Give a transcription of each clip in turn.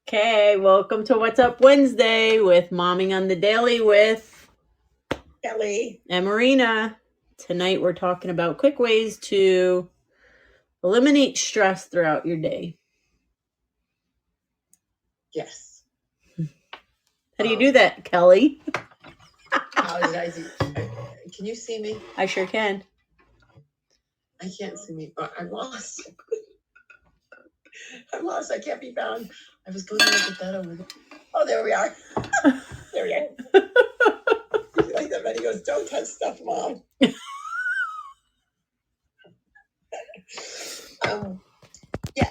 Okay, welcome to What's Up Wednesday with Momming on the Daily with Kelly and Marina. Tonight we're talking about quick ways to eliminate stress throughout your day. Yes. How do you do that, Kelly? How did I do? Can you see me? I sure can. I can't see me. I'm lost. I'm lost. I can't be found. I was going to look at that over there. Oh, there we are. There we are. Like that, and he goes, "Don't touch stuff, Mom." Yeah.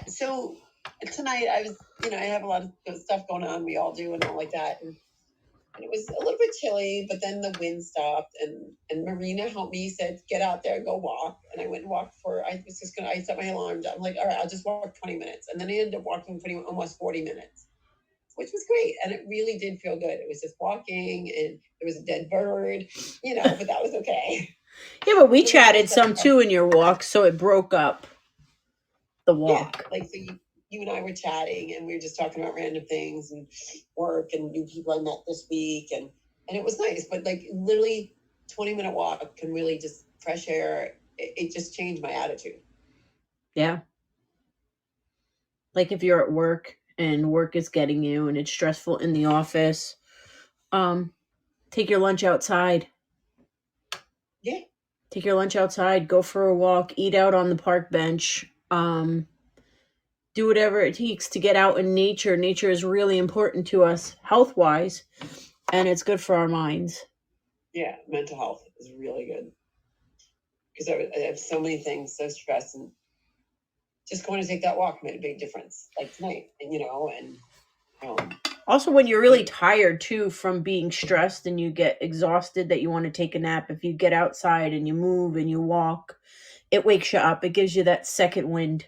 So tonight I was, I have a lot of stuff going on. We all do, and all like that. And it was a little bit chilly, but then the wind stopped, and Marina helped me, said, "Get out there, go walk." And I went and walked I set my alarm down. I'm like, all right, I'll just walk 20 minutes. And then I ended up walking almost 40 minutes, which was great. And it really did feel good. It was just walking, and there was a dead bird, but that was okay. Yeah, but we chatted some too in your walk, so it broke up the walk. Yeah, like, so you and I were chatting, and we were just talking about random things and work and new people I met this week, and it was nice. But like literally 20-minute walk can really just fresh air. It just changed my attitude. Yeah. Like if you're at work and work is getting you and it's stressful in the office, take your lunch outside. Yeah. Take your lunch outside, go for a walk, eat out on the park bench. Do whatever it takes to get out in nature. Nature is really important to us health-wise, and it's good for our minds. Yeah, mental health is really good. Because I have so many things, so stressed, and just going to take that walk made a big difference. Like tonight, and also, when you're really tired too from being stressed and you get exhausted that you want to take a nap, if you get outside and you move and you walk, it wakes you up. It gives you that second wind.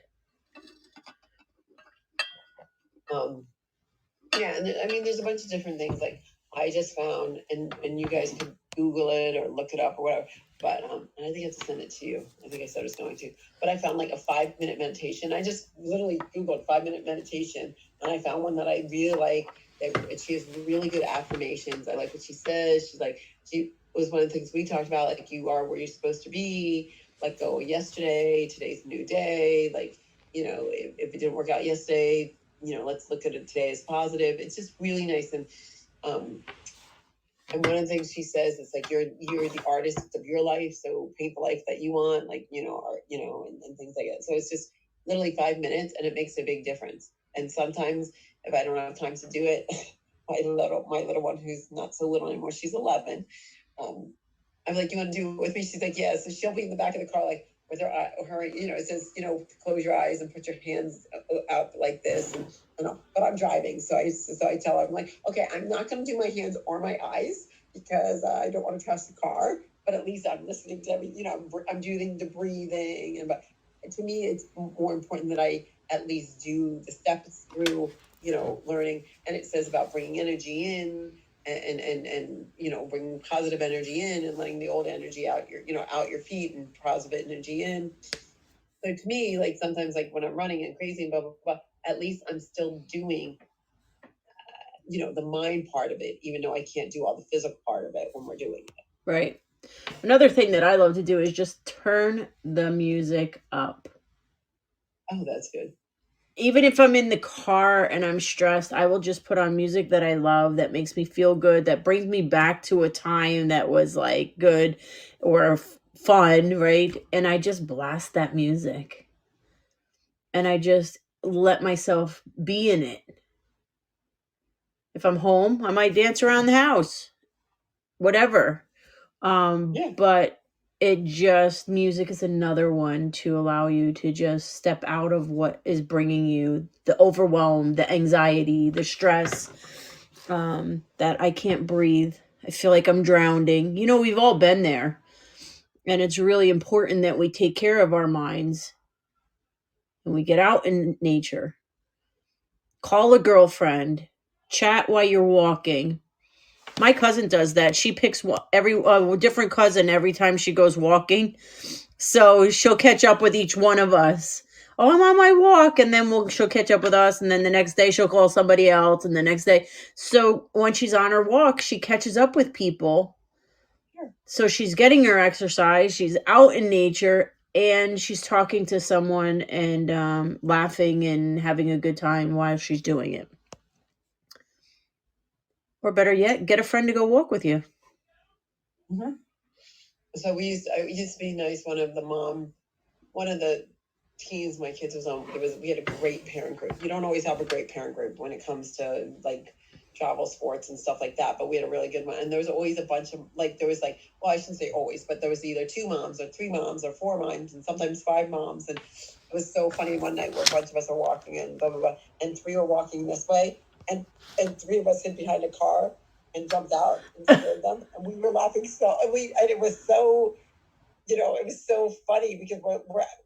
Yeah, and I mean, there's a bunch of different things. Like I just found, and you guys could Google it or look it up or whatever. But and I think I have to send it to you. I think I said I was going to. But I found like a 5-minute meditation. I just literally Googled 5-minute meditation, and I found one that I really like. She has really good affirmations. I like what she says. She was one of the things we talked about. Like, you are where you're supposed to be. Let go of yesterday. Today's a new day. Like, if it didn't work out yesterday, let's look at it today as positive. It's just really nice. And one of the things she says is like, you're the artist of your life, so paint the life that you want, like, art, and things like that. So it's just literally 5 minutes, and it makes a big difference. And sometimes if I don't have time to do it, my little one, who's not so little anymore, she's 11, I'm like, "You want to do it with me?" She's like, "Yeah." So she'll be in the back of the car, like with her, it says, close your eyes and put your hands out like this. But I'm driving. So I tell her, I'm like, okay, I'm not going to do my hands or my eyes because I don't want to trust the car, but at least I'm listening to everything, I'm doing the breathing. But to me, it's more important that I at least do the steps through, learning. And it says about bringing energy in, and bringing positive energy in and letting the old energy out your feet, and positive energy in. So to me, like, sometimes, like when I'm running and crazy and blah, blah, blah, at least I'm still doing, the mind part of it, even though I can't do all the physical part of it when we're doing it. Right. Another thing that I love to do is just turn the music up. Oh, that's good. Even if I'm in the car and I'm stressed, I will just put on music that I love, that makes me feel good, that brings me back to a time that was like good or fun, right? And I just blast that music. And I just let myself be in it. If I'm home, I might dance around the house. Whatever. Yeah. But music is another one to allow you to just step out of what is bringing you the overwhelm, the anxiety, the stress, that I can't breathe. I feel like I'm drowning. We've all been there. And it's really important that we take care of our minds and we get out in nature. Call a girlfriend, chat while you're walking. My cousin does that. She picks every different cousin every time she goes walking. So she'll catch up with each one of us. oh, I'm on my walk, and then she'll catch up with us, and then the next day she'll call somebody else, and the next day. So when she's on her walk, she catches up with people. Sure. So she's getting her exercise, she's out in nature, and she's talking to someone and laughing and having a good time while she's doing it. Or better yet, get a friend to go walk with you. Mm-hmm. So it used to be nice. One of the teens my kids was on, we had a great parent group. You don't always have a great parent group when it comes to like travel sports and stuff like that, but we had a really good one. And there was always a bunch of well, I shouldn't say always, but there was either 2 moms or 3 moms or 4 moms and sometimes 5 moms. And it was so funny one night where a bunch of us are walking and blah blah blah, and 3 were walking this way, and 3 of us hid behind a car and jumped out and scared them, and we were laughing and it was so, it was so funny because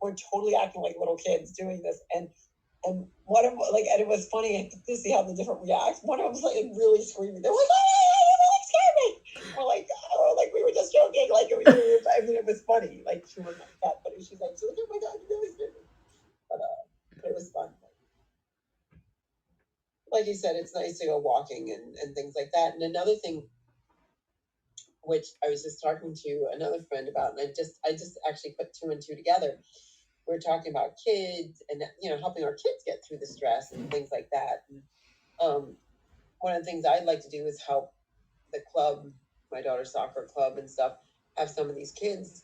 we're totally acting like little kids doing this, and one of and it was funny to see how the different reacts. One of them was like really screaming. They're like, "Oh, you really scared me!" We're like, "Oh, like we were just joking." Like it was funny. Like she wasn't like that, but she's like, "Oh my god, you really scared me!" But it was fun. Like you said, it's nice to go walking and things like that. And another thing, which I was just talking to another friend about, and I just actually put 2 and 2 together. We're talking about kids and helping our kids get through the stress and things like that. And, one of the things I'd like to do is help the club, my daughter's soccer club and stuff, have some of these kids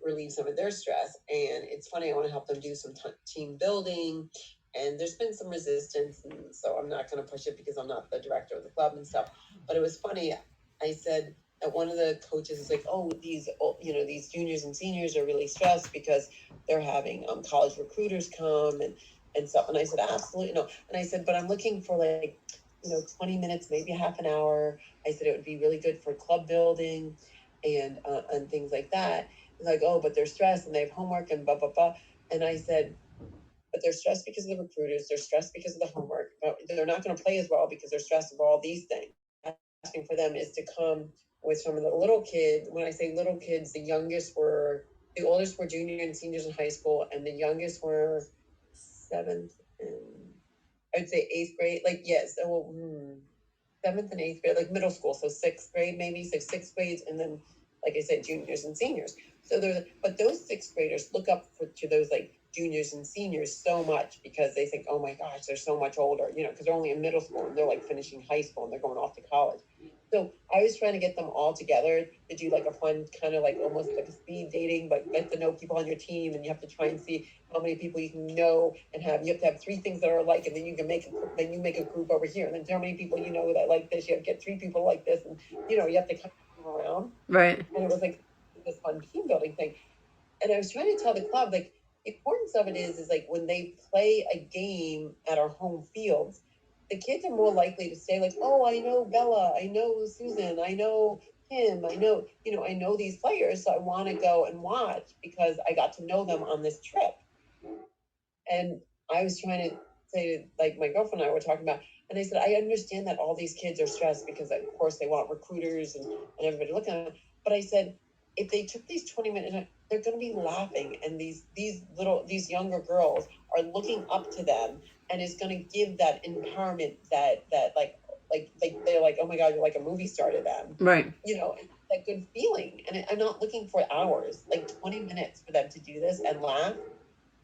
relieve some of their stress. And it's funny, I want to help them do some team building. And there's been some resistance, and so I'm not going to push it because I'm not the director of the club and stuff. But it was funny. I said that one of the coaches is like, "Oh, these juniors and seniors are really stressed because they're having college recruiters come and stuff." And I said, "Absolutely no." And I said, "But I'm looking for 20 minutes, maybe half an hour." I said it would be really good for club building and things like that. He's like, "Oh, but they're stressed and they have homework and blah blah blah." And I said, "But they're stressed because of the recruiters. They're stressed because of the homework. But they're not going to play as well because they're stressed of all these things." Asking for them is to come with some of the little kids. When I say little kids, the oldest were junior and seniors in high school, and the youngest were 7th and I'd say 8th grade. Like, yes, 7th and 8th grade, like middle school. So 6th grade, maybe 6th grades, and then, like I said, juniors and seniors. So but those 6th graders look up to those like juniors and seniors so much because they think, "Oh my gosh, they're so much older," because they're only in middle school and they're like finishing high school and they're going off to college. So I was trying to get them all together to do like a fun kind of like almost like a speed dating, but get to know people on your team, and you have to try and see how many people you can know and you have to have 3 things that are alike, and then you make a group over here, and then how many people that like this. You have to get 3 people like this, and you have to kind of move around. Right. And it was like this fun team building thing. And I was trying to tell the club, like, the importance of it is like when they play a game at our home fields, the kids are more likely to say like, "Oh, I know Bella, I know Susan, I know Kim, I know these players, so I want to go and watch because I got to know them on this trip." And I was trying to say, like, my girlfriend and I were talking about, and I said, "I understand that all these kids are stressed because, of course, they want recruiters and everybody looking at them." But I said, if they took these 20 minutes, they're going to be laughing, and these younger girls are looking up to them, and it's going to give that empowerment that they're like, "Oh my God, you're like a movie star to them," Right. That good feeling. And I'm not looking for hours, like 20 minutes for them to do this and laugh.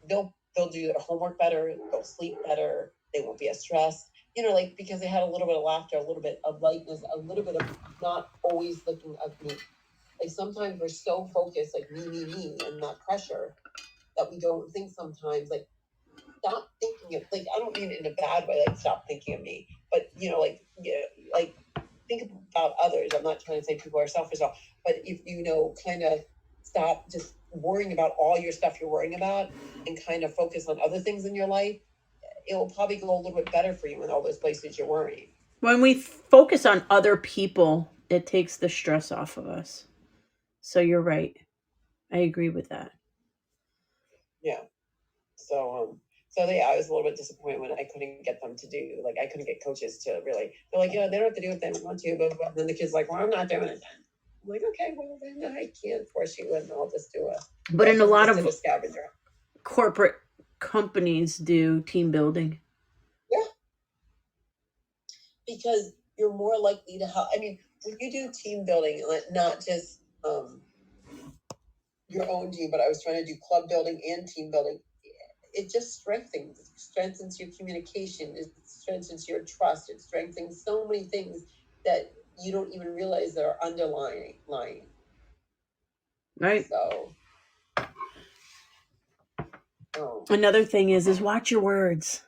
They'll do their homework better, they'll sleep better, they won't be as stressed, because they had a little bit of laughter, a little bit of lightness, a little bit of not always looking at me. Like sometimes we're so focused, like me, and that pressure that we don't think sometimes, like, stop thinking of, like, I don't mean it in a bad way, like stop thinking of me, but like think about others. I'm not trying to say people are selfish, but if kind of stop just worrying about all your stuff you're worrying about and kind of focus on other things in your life, it will probably go a little bit better for you in all those places you're worrying. When we focus on other people, it takes the stress off of us. So you're right. I agree with that. Yeah. So yeah, I was a little bit disappointed when I couldn't get them to do, like, I couldn't get coaches to really, they're like, they don't have to do it if they want to, but then the kid's like, "Well, I'm not doing it then." I'm like, "Okay, well then I can't force you, and I'll just do it." But in a lot of a scavenger corporate companies do team building. Yeah, because you're more likely to help. I mean, when you do team building, not just your own team, but I was trying to do club building and team building. It just strengthens your communication. It strengthens your trust. It strengthens so many things that you don't even realize that are underlying. Right. So, another thing is watch your words.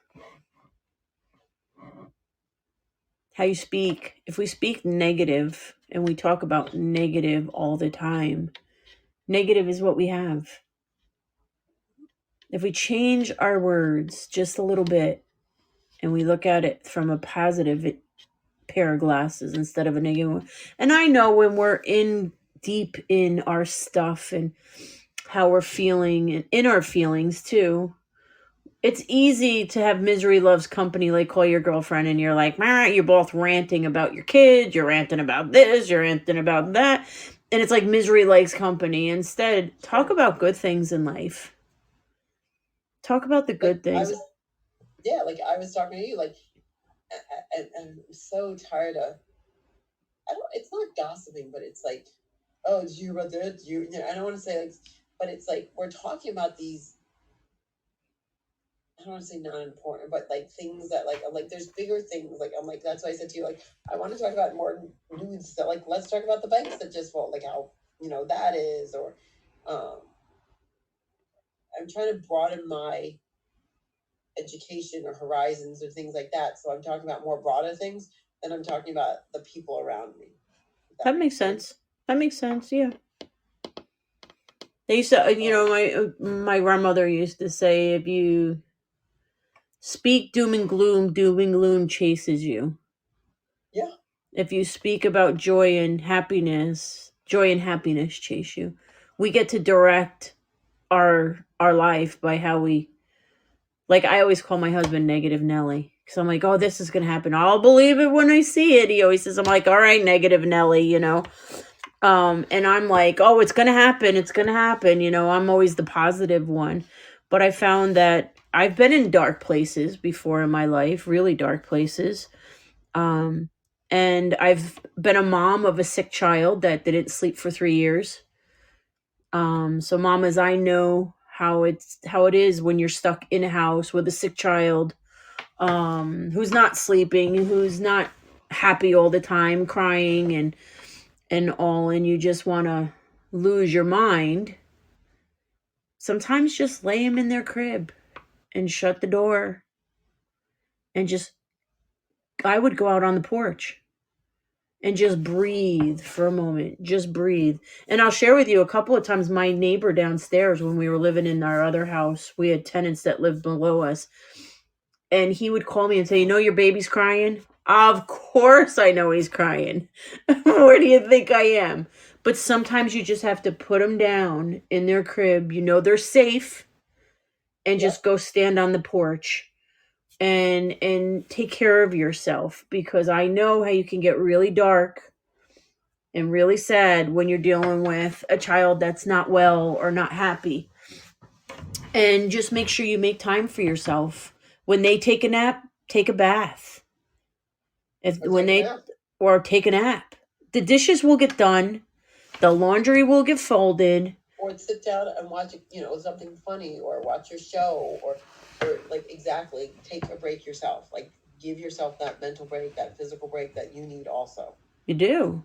How you speak. If we speak negative and we talk about negative all the time, negative is what we have. If we change our words just a little bit and we look at it from a positive pair of glasses instead of a negative one. And I know when we're in deep in our stuff and how we're feeling and in our feelings too, it's easy to have misery loves company, like call your girlfriend and you're like, you're both ranting about your kids, you're ranting about this, you're ranting about that. And it's like misery likes company. Instead, talk about good things in life. Talk about the good things. I was talking to you, like, and I'm so tired of, it's not gossiping, but it's like, oh, did you hear about that? I don't want to say like, but it's like, we're talking about these, I don't want to say not important, but like things that like, I'm like, there's bigger things. Like, I'm like, that's why I said to you, like, I want to talk about more news. So like, let's talk about the bikes that just fall, like how, that is, or, I'm trying to broaden my education or horizons or things like that. So I'm talking about more broader things than I'm talking about the people around me. That makes sense. That makes sense. Yeah. They used to, my grandmother used to say, if you speak doom and gloom chases you. Yeah. If you speak about joy and happiness chase you. We get to direct our life by how we, like, I always call my husband Negative Nelly. Because I'm like, oh, this is going to happen. I'll believe it when I see it. He always says, I'm like, all right, Negative Nelly, And I'm like, oh, it's going to happen. It's going to happen. I'm always the positive one. But I found that I've been in dark places before in my life, really dark places. And I've been a mom of a sick child that didn't sleep for 3 years. So mamas, I know how it is when you're stuck in a house with a sick child, who's not sleeping, who's not happy all the time, crying and all, and you just want to lose your mind. Sometimes just lay them in their crib and shut the door and I would go out on the porch and just breathe for a moment. Just breathe. And I'll share with you, a couple of times my neighbor downstairs, when we were living in our other house, we had tenants that lived below us, and he would call me and say, your baby's crying? Of course I know he's crying. Where do you think I am? But sometimes you just have to put them down in their crib. They're safe, and just go stand on the porch and take care of yourself, because I know how you can get really dark and really sad when you're dealing with a child that's not well or not happy. And just make sure you make time for yourself. When they take a nap, take a bath. Or take a nap. The dishes will get done. The laundry will get folded. Or sit down and watch, something funny, or watch your show, or like, exactly, take a break yourself. Like, give yourself that mental break, that physical break that you need also. You do.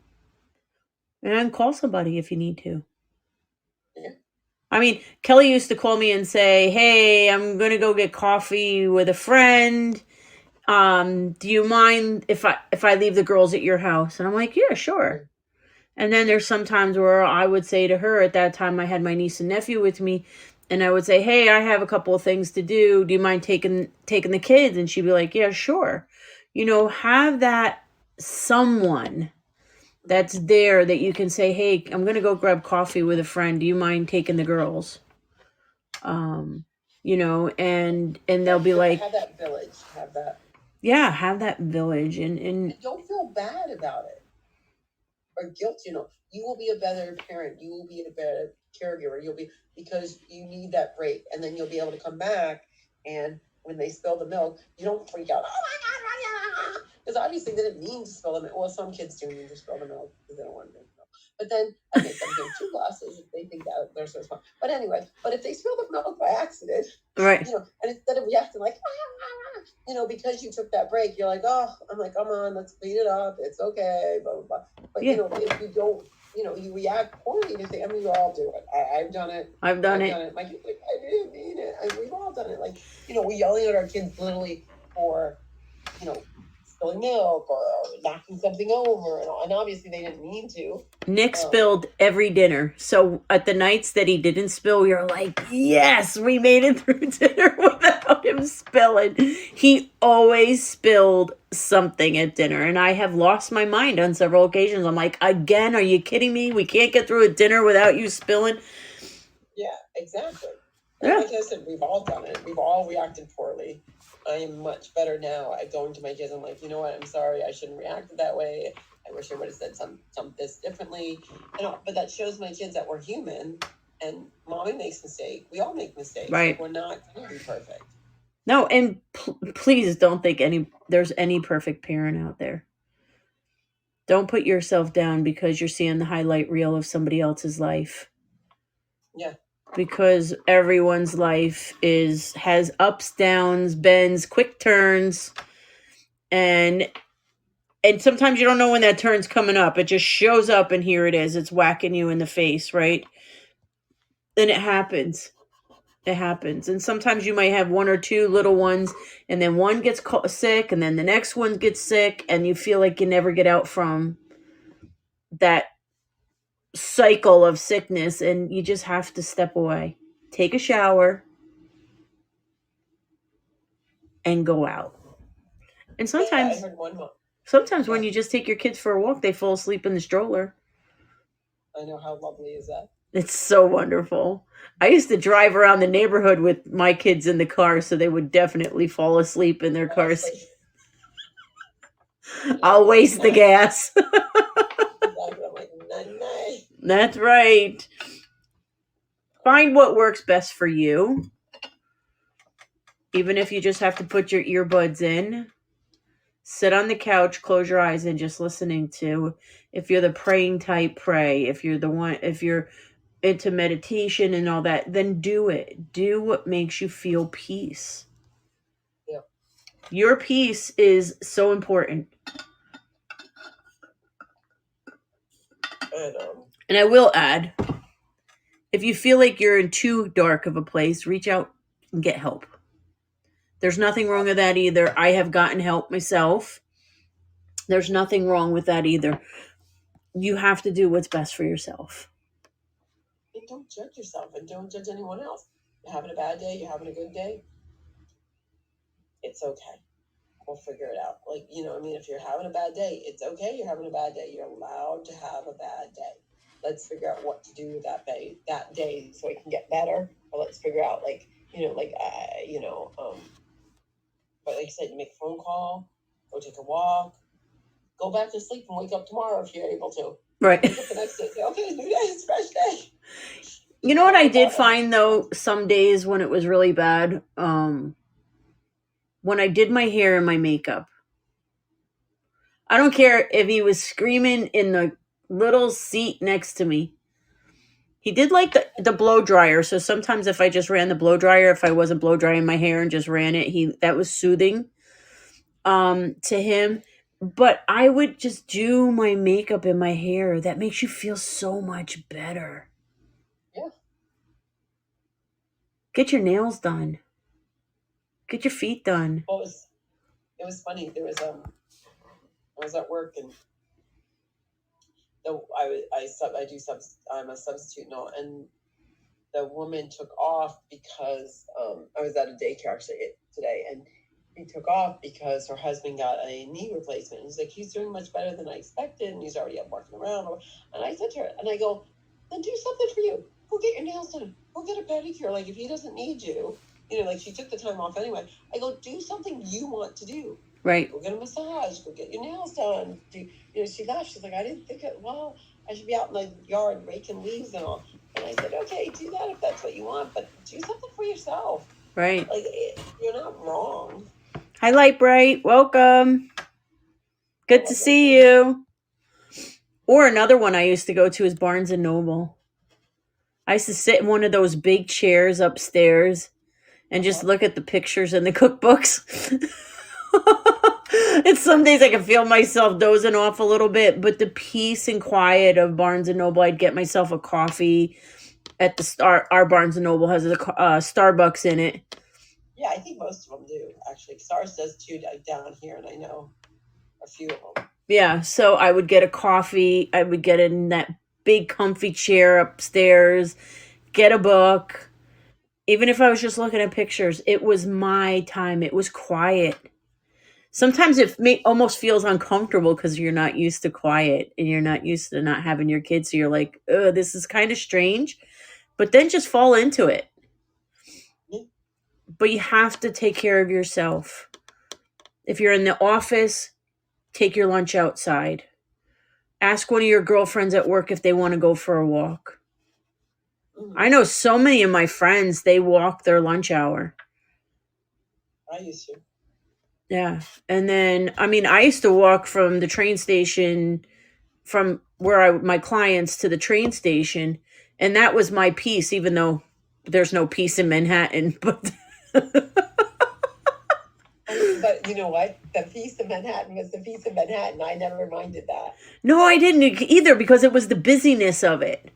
And call somebody if you need to. Yeah. I mean, Kelly used to call me and say, hey, I'm going to go get coffee with a friend. Do you mind if I leave the girls at your house? And I'm like, yeah, sure. And then there's some times where I would say to her, at that time I had my niece and nephew with me, and I would say, hey, I have a couple of things to do. Do you mind taking the kids? And she'd be like, yeah, sure. Have that someone that's there that you can say, hey, I'm going to go grab coffee with a friend. Do you mind taking the girls? And they'll be like, have that village, have that. Yeah, have that village. And don't feel bad about it or guilt. You will be a better parent. You will be a better caregiver. You'll be, because you need that break, and then you'll be able to come back And when they spill the milk, you don't freak out. Oh my God, because obviously they didn't mean to spill the milk. Well, some kids do mean to spill the milk because they don't want to drink milk. But then I make them drink 2 glasses if they think that they're so smart. But anyway, but if they spill the milk by accident, Right. And instead of reacting like, because you took that break, you're like, oh, I'm like, come on, let's speed it up. It's okay, blah, blah, blah. But, if you don't, you react poorly to things. I mean, we all do it. I've done it. I've done it. My kid's like, I didn't mean it. We've all done it. Like, we're yelling at our kids literally for, spilling milk or knocking something over. And obviously they didn't mean to. Nick spilled every dinner. So at the nights that he didn't spill, you're like, yes, we made it through dinner without him spilling. He always spilled something at dinner. And I have lost my mind on several occasions. I'm like, again, are you kidding me? We can't get through a dinner without you spilling. Yeah, exactly. Yeah. Like I said, we've all done it. We've all reacted poorly. I am much better now at going to my kids. I'm like, you know what? I'm sorry. I shouldn't react that way. I wish I would have said some this differently. But that shows my kids that we're human, and mommy makes mistakes. We all make mistakes. Right. We're not going to be perfect. No, and please don't think there's any perfect parent out there. Don't put yourself down because you're seeing the highlight reel of somebody else's life. Yeah. Because everyone's life has ups, downs, bends, quick turns, and sometimes you don't know when that turn's coming up. It just shows up, and here it is. It's whacking you in the face, right? And it happens. It happens. And sometimes you might have 1 or 2 little ones, and then one gets sick, and then the next one gets sick, and you feel like you never get out from that cycle of sickness, and you just have to step away, take a shower, and go out. And sometimes, when you just take your kids for a walk, they fall asleep in the stroller. I know. How lovely is that? It's so wonderful. I used to drive around the neighborhood with my kids in the car, so they would definitely fall asleep in their cars. I'll waste the gas. That's right. Find what works best for you. Even if you just have to put your earbuds in. Sit on the couch, close your eyes, and just listening to. If you're the praying type, pray. If you're into meditation and all that, then do it. Do what makes you feel peace. Yeah. Your peace is so important. And I will add, if you feel like you're in too dark of a place, reach out and get help. There's nothing wrong with that either. I have gotten help myself. There's nothing wrong with that either. You have to do what's best for yourself. And don't judge yourself, and don't judge anyone else. You're having a bad day, you're having a good day. It's okay. We'll figure it out. Like, if you're having a bad day, it's okay. You're having a bad day. You're allowed to have a bad day. Let's figure out what to do with that day so it can get better. Or let's figure out, but like I said, you make a phone call, go take a walk, go back to sleep and wake up tomorrow if you're able to. Right. Wake up the next day, say, okay, new day, it's a fresh day. You know what I did find, though, some days when it was really bad? When I did my hair and my makeup. I don't care if he was screaming in the little seat next to me. He did like the blow dryer. So sometimes if I just ran the blow dryer, if I wasn't blow drying my hair and just ran it, that was soothing to him. But I would just do my makeup and my hair. That makes you feel so much better. Yeah. Get your nails done. Get your feet done. Well, it was funny. There was I was at work, and I'm a substitute now, and the woman took off because I was at a daycare actually today, and he took off because her husband got a knee replacement. He's like, he's doing much better than I expected, and he's already up walking around. And I said to her, and I go, then do something for you. Go get your nails done. Go get a pedicure. Like, if he doesn't need you, she took the time off anyway. I go, do something you want to do. Right. Go get a massage. Go get your nails done. She laughed. She's like, I didn't think I should be out in the yard raking leaves and all. And I said, okay, do that if that's what you want, but do something for yourself. Right. Like, you're not wrong. Hi, Light Bright. Welcome. Good to Welcome. see you. Or another one I used to go to is Barnes and Noble. I used to sit in one of those big chairs upstairs and just look at the pictures in the cookbooks. And some days I can feel myself dozing off a little bit, but the peace and quiet of Barnes and Noble, I'd get myself a coffee at the Star. Our Barnes and Noble has a Starbucks in it. Yeah, I think most of them do, actually. Stars does too, down here, and I know a few of them. Yeah, so I would get a coffee. I would get in that big comfy chair upstairs, get a book. Even if I was just looking at pictures, it was my time. It was quiet. Sometimes it almost feels uncomfortable because you're not used to quiet and you're not used to not having your kids. So you're like, oh, this is kind of strange. But then just fall into it. But you have to take care of yourself. If you're in the office, take your lunch outside. Ask one of your girlfriends at work if they want to go for a walk. I know so many of my friends, they walk their lunch hour. I used to. Yeah. And then, I mean, I used to walk from the train station, from where my clients to the train station. And that was my peace, even though there's no peace in Manhattan. But But you know what? The peace of Manhattan was the peace of Manhattan. I never minded that. No, I didn't either, because it was the busyness of it.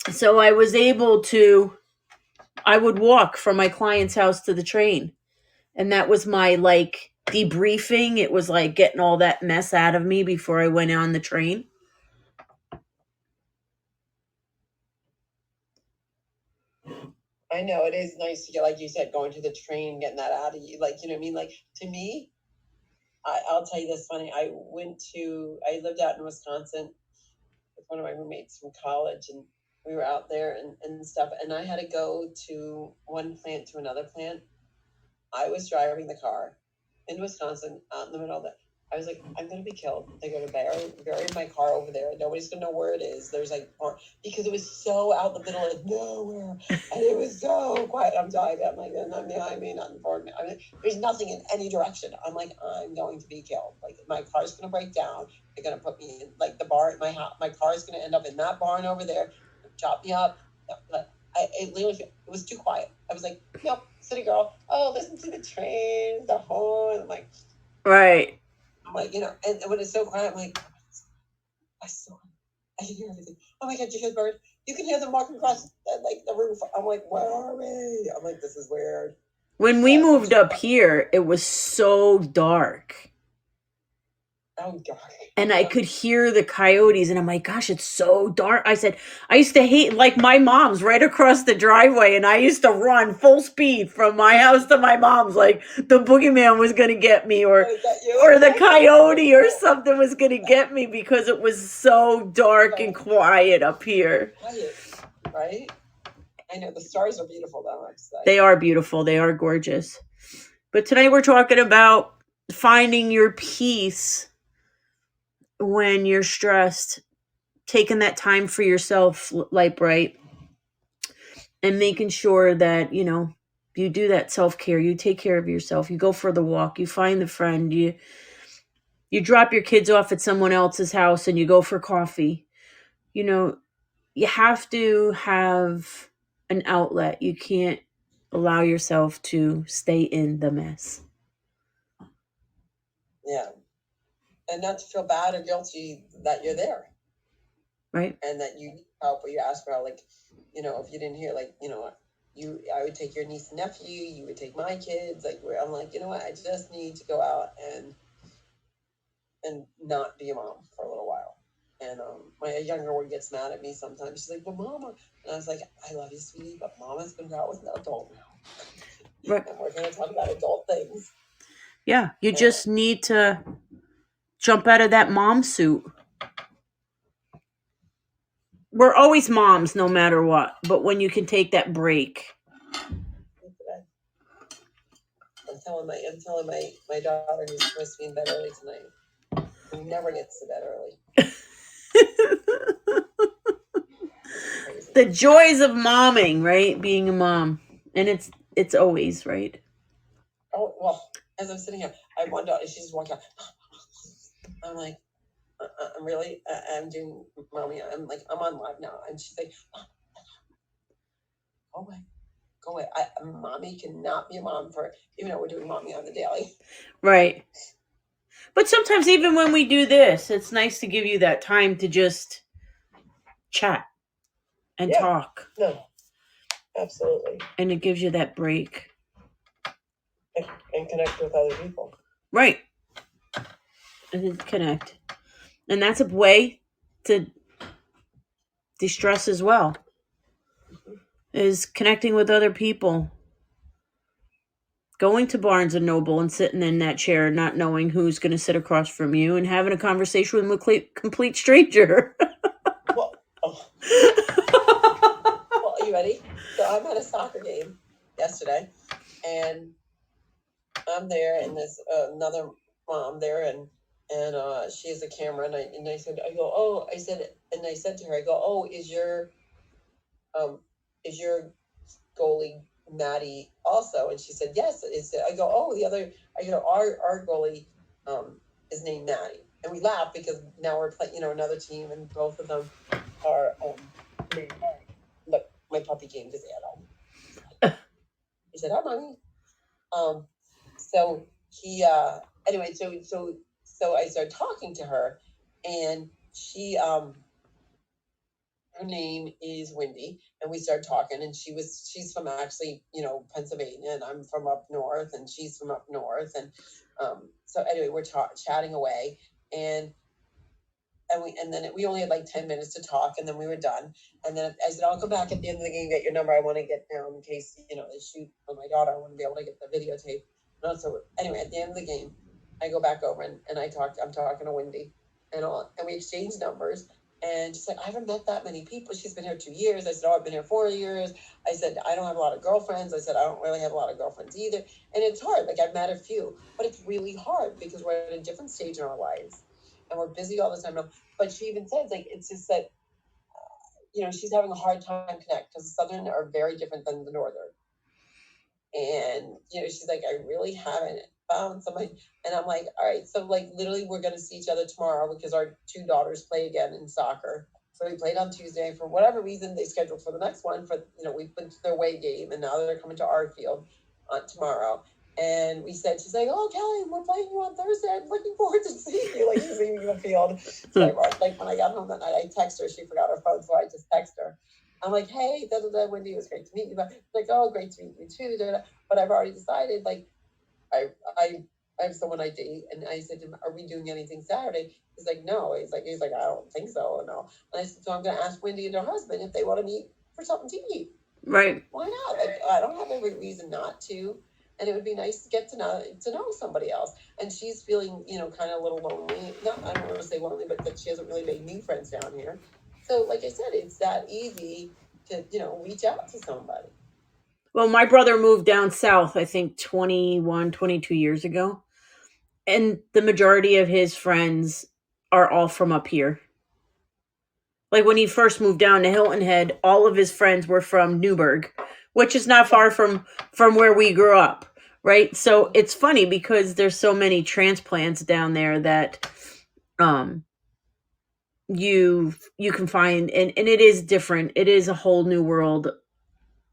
So I was able to, I would walk from my client's house to the train. And that was my like debriefing. It was like getting all that mess out of me before I went on the train. I know it is nice to get, like you said, going to the train, getting that out of you. Like, you know what I mean? Like, to me, I'll tell you this funny. I lived out in Wisconsin with one of my roommates from college, and we were out there and stuff. And I had to go to one plant to another plant. I was driving the car in Wisconsin out in the middle of that. I was like, I'm going to be killed. They're going to bury my car over there. Nobody's going to know where it is. There's like, because it was so out in the middle of nowhere. And it was so quiet. I'm driving. I'm like, I mean, nothing for me. I mean, there's nothing in any direction. I'm like, I'm going to be killed. Like, my car's going to break down. They're going to put me in, like, the bar at my house. My car's going to end up in that barn over there. Chop me up. It literally, it was too quiet. I was like, nope, city girl. Oh, listen to the train, the horn. I'm like, right. I'm like, you know, and when it's so quiet, I'm like, I can hear everything. Oh my God, you hear the bird? You can hear them walking across the roof. I'm like, where are we? I'm like, this is weird. When we moved up here, it was so dark. Oh, dark. And I could hear the coyotes, and I'm like, gosh, it's so dark. I said, I used to hate, like, my mom's right across the driveway, and I used to run full speed from my house to my mom's, like the boogeyman was going to get me, or the coyote or something was going to get me, because it was so dark and quiet up here. Quiet, right? I know, the stars are beautiful, though. They are beautiful. They are gorgeous. But tonight we're talking about finding your peace when you're stressed, taking that time for yourself, Light Bright, and making sure that, you know, you do that self-care, you take care of yourself, you go for the walk, you find the friend, you drop your kids off at someone else's house and you go for coffee. You know, you have to have an outlet. You can't allow yourself to stay in the mess. Yeah. And not to feel bad or guilty that you're there. Right. And that you need help or you ask for help. Like, you know, if you didn't hear, like, you know, I would take your niece and nephew, you would take my kids. Like, where I'm like, you know what, I just need to go out and not be a mom for a little while. And my younger one gets mad at me sometimes. She's like, but Mama. And I was like, I love you, sweetie, but Mama's going to go out with an adult now. Right. And we're going to talk about adult things. Yeah, you just need to jump out of that mom suit. We're always moms no matter what, but when you can take that break. I'm telling my daughter who's supposed to be in bed early tonight, who never gets to bed early. The joys of momming, right? Being a mom. And it's always right. Oh, well, as I'm sitting here, I have one daughter. She just walked out. I'm like, I'm really, I'm doing mommy. I'm like, I'm on live now, and she's like, go away, go away. Mommy cannot be a mom for, even though we're doing mommy on the daily. Right. But sometimes even when we do this, it's nice to give you that time to just chat and talk. No, absolutely. And it gives you that break. And connect with other people. Right. And connect. And that's a way to de-stress as well. Is connecting with other people. Going to Barnes and Noble and sitting in that chair, not knowing who's going to sit across from you, and having a conversation with a complete stranger. Well, are you ready? So I'm at a soccer game yesterday, and I'm there, and there's another mom there, and she has a camera, and I said to her, I go, oh, is your goalie Maddie also? And she said, yes. I go, oh, our goalie is named Maddie. And we laugh because now we're playing, another team, and both of them are named Maddie. Look, my puppy came to say hello. He said, hi, mommy. So he anyway, so I started talking to her, and she her name is Wendy, and we started talking, and she's from actually, Pennsylvania, and I'm from up north, and she's from up north, and so anyway, we're chatting away, and then we only had like 10 minutes to talk, and then we were done, and then I said, I'll come back at the end of the game, get your number. I want to get down in case they shoot on my daughter. I want to be able to get the videotape. So anyway, at the end of the game, I go back over and I'm talking to Wendy, and we exchanged numbers. And she's like, I haven't met that many people. She's been here 2 years. I said, oh, I've been here 4 years. I said, I don't have a lot of girlfriends. I said, I don't really have a lot of girlfriends either. And it's hard. Like, I've met a few, but it's really hard because we're at a different stage in our lives, and we're busy all the time. But she even says, like, it's just that, she's having a hard time connect because the Southern are very different than the Northern. And, she's like, I really haven't found somebody. And I'm like, all right, so like literally we're going to see each other tomorrow because our 2 daughters play again in soccer. So we played on Tuesday. For whatever reason, they scheduled for the next one for, we've been to their away game, and now they're coming to our field tomorrow. And she's like, oh, Kelly, we're playing you on Thursday. I'm looking forward to seeing you. Like, she's leaving the field. So like when I got home that night, I texted her. She forgot her phone, so I just texted her. I'm like, hey, Wendy, it was great to meet you. But like, oh, great to meet you too. But I've already decided, like, I have someone I date, and I said to him, are we doing anything Saturday? He's like, no. He's like, I don't think so. No. And I said, so I'm going to ask Wendy and her husband if they want to meet for something to eat. Right. Why not? Like, I don't have every reason not to. And it would be nice to get to know somebody else. And she's feeling, kind of a little lonely. I don't want to say lonely, but that she hasn't really made new friends down here. So, like I said, it's that easy to, reach out to somebody. Well, my brother moved down south, I think 21, 22 years ago. And the majority of his friends are all from up here. Like when he first moved down to Hilton Head, all of his friends were from Newburgh, which is not far from where we grew up, right? So it's funny because there's so many transplants down there that you can find, and it is different. It is a whole new world.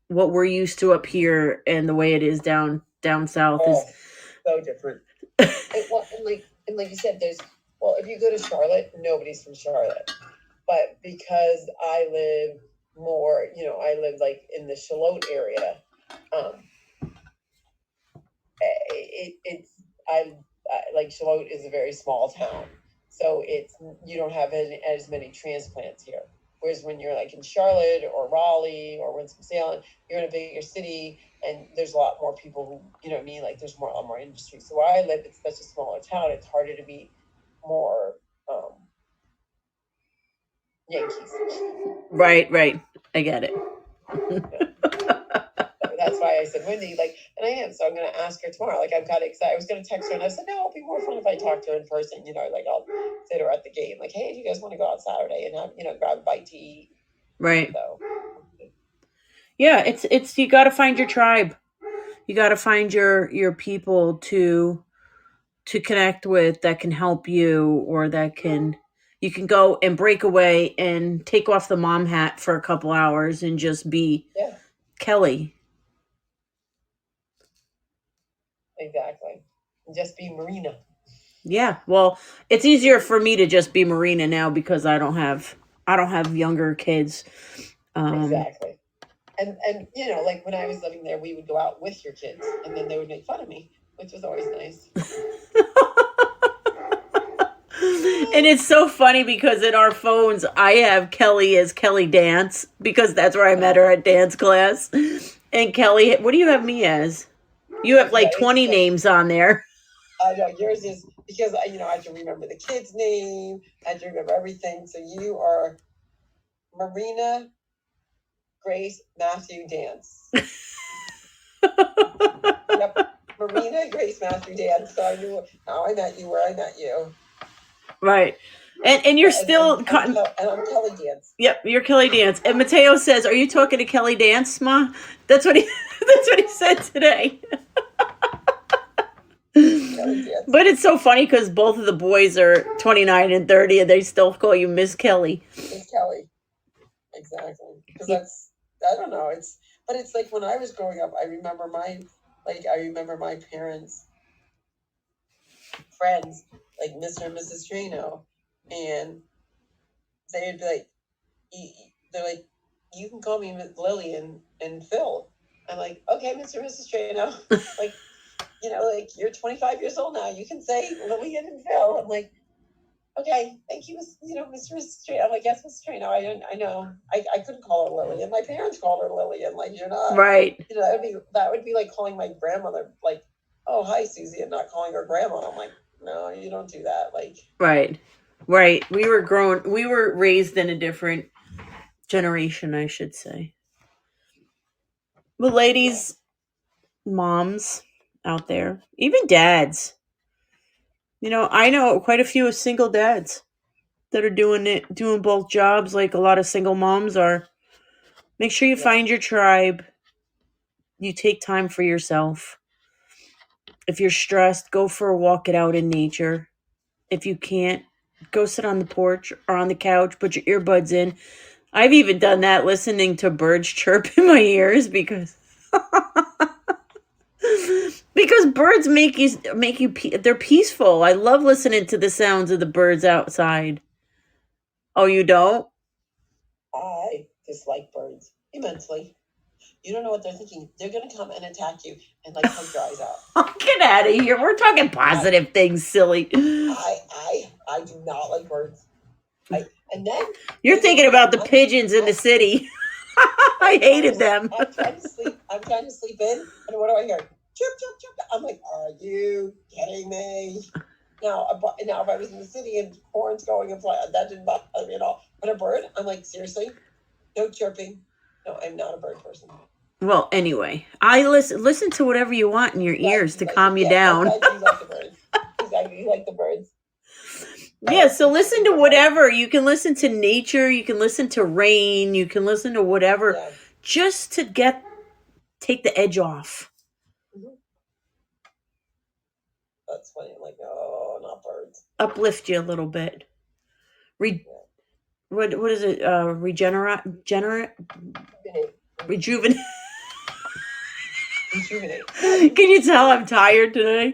What we're used to up here and the way it is down south is so different. and like you said, if you go to Charlotte, nobody's from Charlotte. But because I live more, I live like in the Charlotte area, like Charlotte is a very small town, so you don't have as many transplants here. Whereas when you're like in Charlotte or Raleigh or Winston-Salem, you're in a bigger city, and there's a lot more people who, like there's a lot more industry. So where I live, it's such a smaller town, it's harder to meet more Yankees. Right. I get it. That's why I said Wendy, like, and I am. So I'm going to ask her tomorrow. Like, I've got excited. I was going to text her, and I said, no, it'll be more fun if I talk to her in person. Like I'll say to her at the game, like, hey, do you guys want to go out Saturday and have, grab a bite to eat? Right. So. Yeah, it's you got to find your tribe. You got to find your people to connect with that can help you, or that can you can go and break away and take off the mom hat for a couple hours and just be Yeah, Kelly. exactly. Just be Marina. Yeah. Well, it's easier for me to just be Marina now because I don't have younger kids. Exactly. And you know, like when I was living there, we would go out with your kids, and then they would make fun of me, which was always nice. And it's so funny because in our phones, I have Kelly as Kelly Dance because that's where I met her at dance class. And Kelly, what do you have me as? You have like Yeah, 20 names on there. I know yours is because I have to remember the kid's name. I have to remember everything. So you are Marina Grace Matthew Dance. Yep, Marina Grace Matthew Dance. So I knew how I met you, where I met you. Right. And you're still and I'm Kelly Dance. Yep, you're Kelly Dance. And Mateo says, "Are you talking to Kelly Dance, Ma?" That's what he that's what he said today. But it's so funny because both of the boys are 29 and 30 and they still call you Miss Kelly. Miss Kelly. Exactly. Because that's, I don't know, but it's like when I was growing up, I remember my parents' friends, like Mr. and Mrs. Trano, and they would be like, they're like, you can call me Lillian and Phil. I'm like, okay, Mr. and Mrs. Trano. Like, you know, like, you're 25 years old now. You can say Lillian and Phil. I'm like, okay, thank you, Mr. Trano. I'm like, yes, Mr. Trano. I know. I couldn't call her Lillian. My parents called her Lillian. Like, you're not right. You know, that would be like calling my grandmother, like, oh, hi, Susie, and not calling her grandma. I'm like, no, you don't do that. Like, right. We were raised in a different generation, I should say. But ladies, moms out there, even dads. You know, I know quite a few single dads that are doing both jobs like a lot of single moms are. Make sure you find your tribe. You take time for yourself. If you're stressed, go for a walk it out in nature. If you can't, go sit on the porch or on the couch, put your earbuds in. I've even done that, listening to birds chirp in my ears because because birds make you they're peaceful. I love listening to the sounds of the birds outside. Oh, you don't? I dislike birds immensely. You don't know what they're thinking. They're going to come and attack you and like poke your eyes out. Oh, get out of here. We're talking positive things, silly. I do not like birds. And then you're thinking about the pigeons in the city. I hated them. I'm trying to sleep in, and what do I hear? Chirp, chirp, chirp. I'm like, are you kidding me? Now, if I was in the city and horns going and flying, that didn't bother me at all. But a bird, I'm like, seriously? No chirping. No, I'm not a bird person. Well, anyway, I listen to whatever you want in your ears to calm you down. You like the birds. Exactly, you like the birds. Yeah, so listen to whatever. You can listen to nature, you can listen to rain, you can listen to whatever, just to take the edge off. Mm-hmm. That's funny. I'm like, oh, not birds. Uplift you a little bit. What is it? Rejuvenate. Can you tell I'm tired today?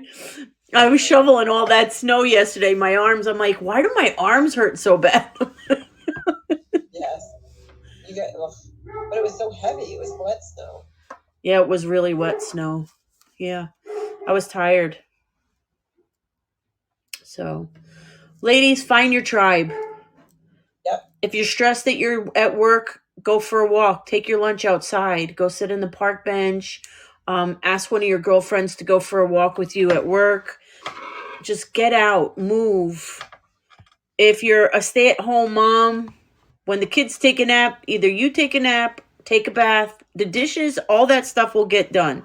I was shoveling all that snow yesterday. My arms, I'm like, why do my arms hurt so bad? Yes. But it was so heavy. It was wet snow. Yeah, it was really wet snow. Yeah. I was tired. So, ladies, find your tribe. Yep. If you're stressed that you're at work, go for a walk. Take your lunch outside. Go sit in the park bench. Ask one of your girlfriends to go for a walk with you at work. Just get out, move. If you're a stay-at-home mom, when the kids take a nap, either you take a nap, take a bath, the dishes, all that stuff will get done.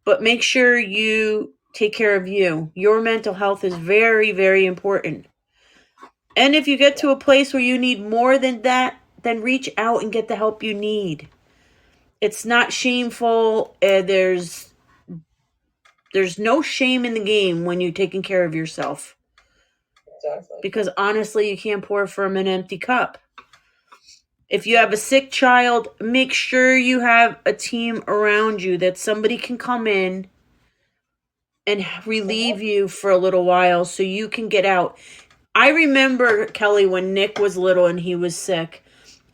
But make sure you take care of you. Your mental health is very, very important. And if you get to a place where you need more than that, then reach out and get the help you need. It's not shameful. There's no shame in the game when you're taking care of yourself. Exactly. Because honestly, you can't pour from an empty cup. If you have a sick child, make sure you have a team around you that somebody can come in and relieve you for a little while so you can get out. I remember, Kelly, when Nick was little and he was sick,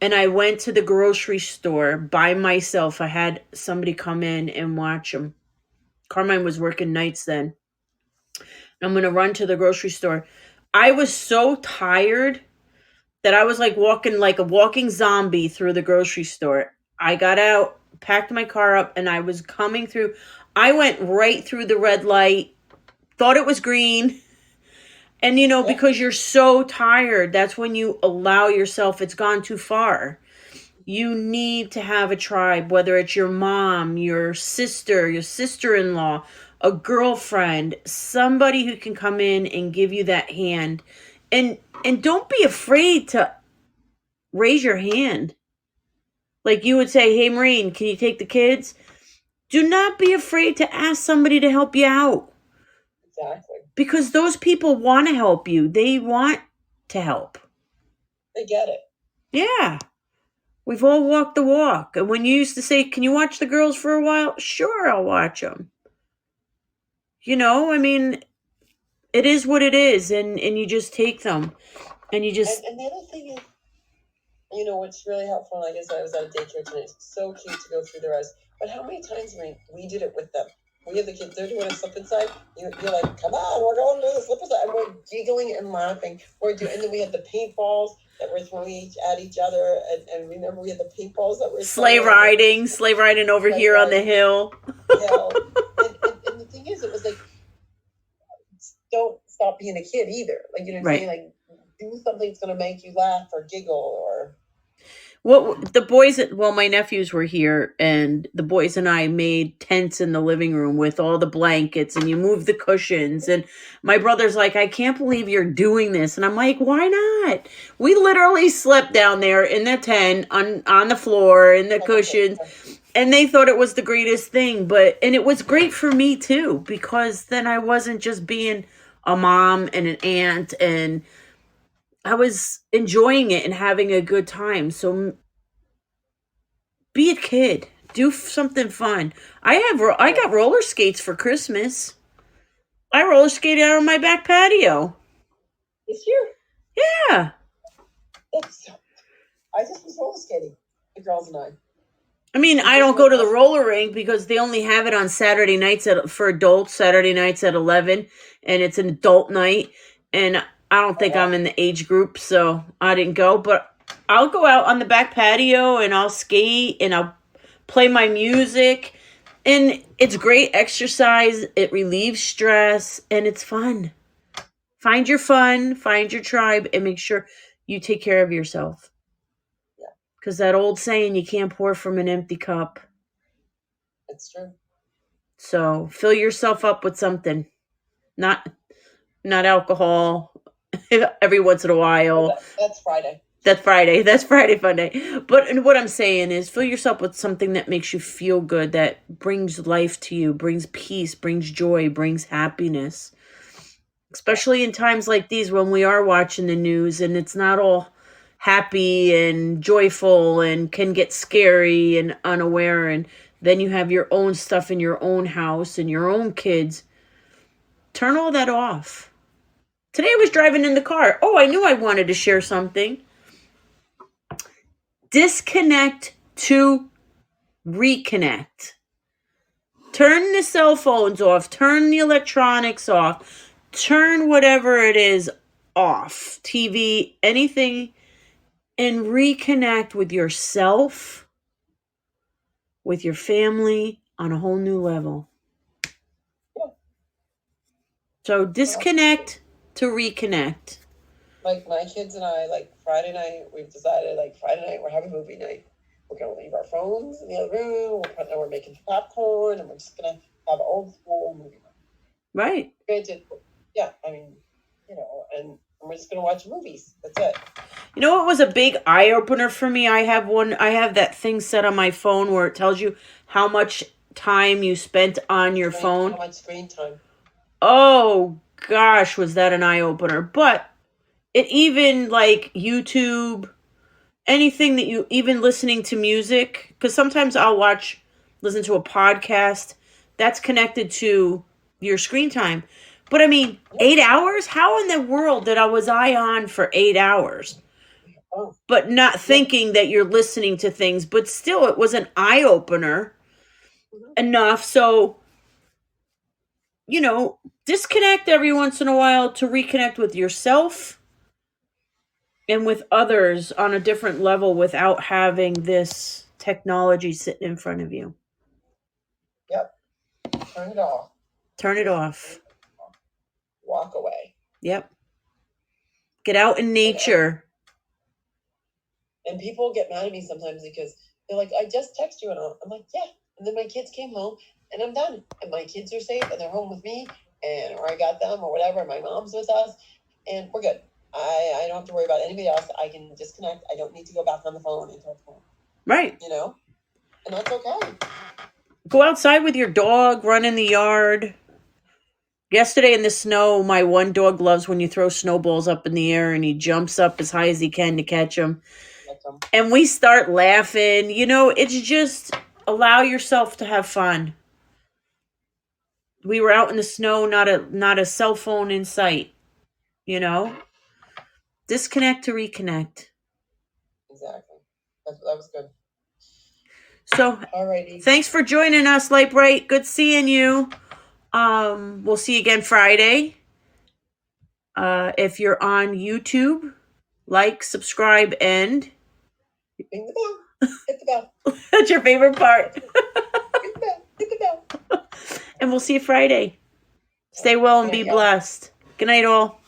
and I went to the grocery store by myself. I had somebody come in and watch him. Carmine was working nights then. I'm going to run to the grocery store. I was so tired that I was like a walking zombie through the grocery store. I got out, packed my car up, and I was coming through. I went right through the red light, thought it was green. And, because you're so tired, that's when you allow yourself, it's gone too far. You need to have a tribe, whether it's your mom, your sister-in-law, a girlfriend, somebody who can come in and give you that hand. And don't be afraid to raise your hand. Like you would say, hey, Maureen, can you take the kids? Do not be afraid to ask somebody to help you out. Exactly. Because those people want to help you. They want to help. They get it. Yeah. We've all walked the walk. And when you used to say, can you watch the girls for a while? Sure, I'll watch them. I mean, it is what it is. And you just take them. And you just... And the other thing is, what's really helpful, like I said, I was at a daycare tonight. It's so cute to go through the rest. But how many times, we did it with them? We have the kids, they're doing a slip and slide. You're like, come on, we're going to do the slip and slide. And we're giggling and laughing. And then we had the paintballs that we're throwing at each other. And remember, we had the paintballs that were sleigh riding over here on the hill. And the thing is, it was like, don't stop being a kid either. Like, what I'm saying? Like, do something that's going to make you laugh or giggle or... My nephews were here, and the boys and I made tents in the living room with all the blankets, and you move the cushions. And my brother's like, I can't believe you're doing this. And I'm like, why not? We literally slept down there in the tent on the floor in the cushions, and they thought it was the greatest thing. And it was great for me too, because then I wasn't just being a mom and an aunt, and I was enjoying it and having a good time. So be a kid. Do something fun. I got roller skates for Christmas. I roller skated out on my back patio. This year? Yeah. I just was roller skating, the girls and I. I mean, I don't go to the roller rink because they only have it on Saturday nights for adults, Saturday nights at 11, and it's an adult night. And I don't think I'm in the age group, so I didn't go. But I'll go out on the back patio and I'll skate and I'll play my music. And it's great exercise. It relieves stress and it's fun. Find your fun, find your tribe, and make sure you take care of yourself. Yeah. Because that old saying, you can't pour from an empty cup. It's true. So fill yourself up with something. Not alcohol every once in a while. That's Friday. That's Friday fun day. But what I'm saying is fill yourself with something that makes you feel good, that brings life to you, brings peace, brings joy, brings happiness. Especially in times like these when we are watching the news and it's not all happy and joyful and can get scary and unaware. And then you have your own stuff in your own house and your own kids. Turn all that off. Today I was driving in the car. Oh, I knew I wanted to share something. Disconnect to reconnect. Turn the cell phones off. Turn the electronics off. Turn whatever it is off. TV, anything. And reconnect with yourself, with your family on a whole new level. So disconnect to reconnect. Like my kids and I, like Friday night, we've decided Friday night we're having movie night. We're gonna leave our phones in the other room. We're making popcorn, and we're just gonna have old school movie night. Right. Granted, yeah, I mean, and and we're just gonna watch movies. That's it. You know what was a big eye opener for me? I have that thing set on my phone where it tells you how much time you spent on your phone. How much screen time? Oh gosh, was that an eye opener? But it even like YouTube, anything that you even listening to music, because sometimes I'll listen to a podcast that's connected to your screen time. But I mean, 8 hours? How in the world was I on for 8 hours? Oh. But not thinking that you're listening to things, but still it was an eye opener enough. So, disconnect every once in a while to reconnect with yourself and with others on a different level without having this technology sitting in front of you. Yep. Turn it off. Turn it off. Walk away. Yep. Get out in nature. And people get mad at me sometimes because they're like, I just text you and I'm like, yeah. And then my kids came home and I'm done. And my kids are safe and they're home with me or I got them or whatever. My mom's with us and we're good. I don't have to worry about anybody else. I can disconnect. I don't need to go back on the phone and talk to them. Right. And that's okay. Go outside with your dog, run in the yard. Yesterday in the snow, my one dog loves when you throw snowballs up in the air and he jumps up as high as he can to catch them. And we start laughing. It's just allow yourself to have fun. We were out in the snow, not a cell phone in sight. Disconnect to reconnect. Exactly. That was good. So, alrighty. Thanks for joining us, Light Bright. Good seeing you. We'll see you again Friday. If you're on YouTube, like, subscribe, and ring the bell. Hit the bell. That's your favorite part. Hit the bell. Hit the bell. And we'll see you Friday. Stay well and be blessed. Good night, all.